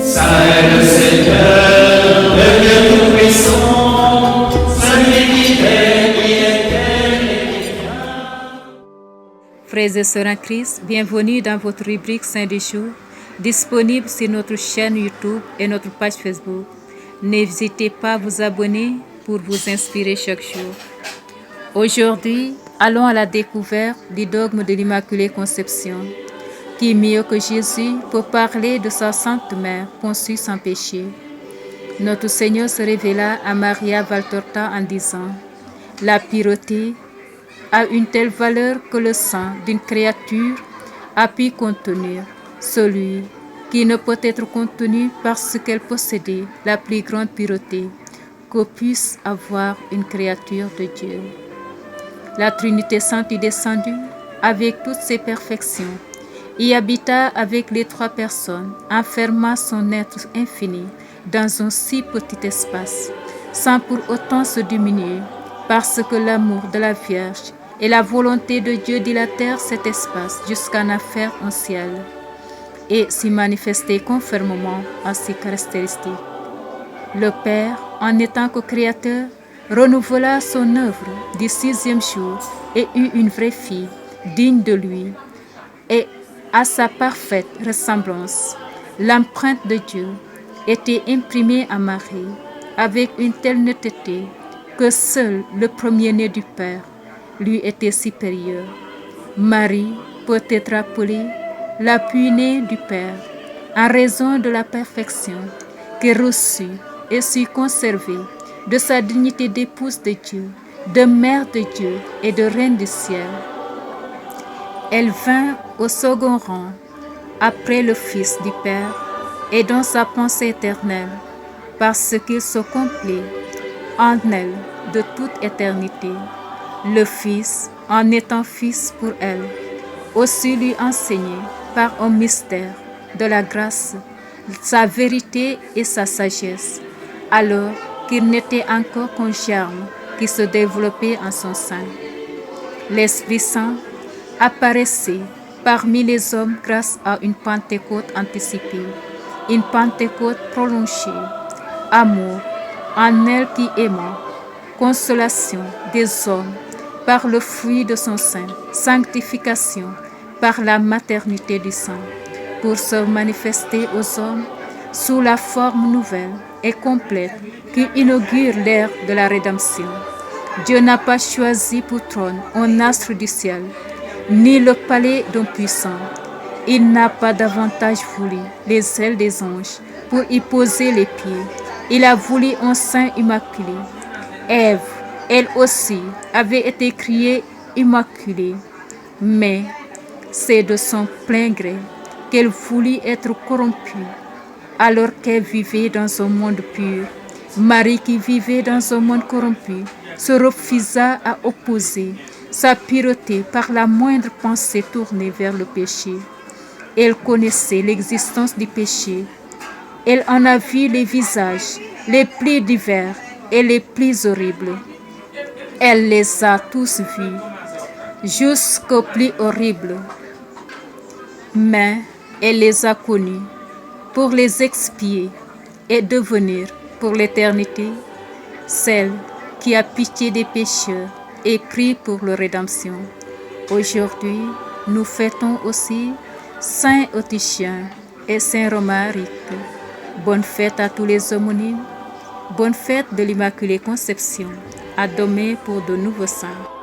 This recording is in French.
Saint le Seigneur, le Dieu Tout-Puissant, celui qui est, qui était et qui vient. Frères et sœurs en Christ, bienvenue dans votre rubrique Saint du jour, disponible sur notre chaîne YouTube et notre page Facebook. N'hésitez pas à vous abonner pour vous inspirer chaque jour. Aujourd'hui, allons à la découverte du dogme de l'Immaculée Conception. Qui mieux que Jésus pour parler de sa Sainte Mère conçue sans péché? Notre Seigneur se révéla à Maria Valtorta en disant: la pureté a une telle valeur que le sang d'une créature a pu contenir celui qui ne peut être contenu parce qu'elle possédait la plus grande pureté que puisse avoir une créature de Dieu. La Trinité Sainte est descendue avec toutes ses perfections y habita avec les trois personnes, enferma son être infini dans un si petit espace, sans pour autant se diminuer, parce que l'amour de la Vierge et la volonté de Dieu dilatèrent cet espace jusqu'à en faire un ciel, et s'y manifester conformément à ses caractéristiques. Le Père, en étant que créateur, renouvela son œuvre du 6e jour et eut une vraie fille, digne de lui, et à sa parfaite ressemblance. L'empreinte de Dieu était imprimée à Marie avec une telle netteté que seul le premier-né du Père lui était supérieur. Marie peut être appelée la puînée du Père en raison de la perfection qu'elle reçut et sut conserver de sa dignité d'épouse de Dieu, de mère de Dieu et de reine du ciel. Elle vint au second rang, après le Fils du Père, et dans sa pensée éternelle, parce qu'il se complaît en elle de toute éternité. Le Fils, en étant Fils pour elle, aussi lui enseigner par un mystère de la grâce, sa vérité et sa sagesse, alors qu'il n'était encore qu'un germe qui se développait en son sein. L'Esprit Saint apparaissait parmi les hommes grâce à une Pentecôte anticipée, une Pentecôte prolongée, amour en elle qui aima, consolation des hommes par le fruit de son sein, sanctification par la maternité du Saint, pour se manifester aux hommes sous la forme nouvelle et complète qui inaugure l'ère de la rédemption. Dieu n'a pas choisi pour trône un astre du ciel, ni le palais d'un puissant. Il n'a pas davantage voulu les ailes des anges pour y poser les pieds. Il a voulu un sein immaculé. Ève, elle aussi, avait été créée immaculée, mais c'est de son plein gré qu'elle voulut être corrompue, alors qu'elle vivait dans un monde pur. Marie, qui vivait dans un monde corrompu, se refusa à opposer sa pureté par la moindre pensée tournée vers le péché. Elle connaissait l'existence du péché. Elle en a vu les visages les plus divers et les plus horribles. Elle les a tous vus, jusqu'au plus horrible. Mais elle les a connus pour les expier et devenir, pour l'éternité, celle qui a pitié des pécheurs et prie pour leur rédemption. Aujourd'hui, nous fêtons aussi Saint Eutychien et Saint Romaric. Bonne fête à tous les homonymes. Bonne fête de l'Immaculée Conception. À demain pour de nouveaux saints.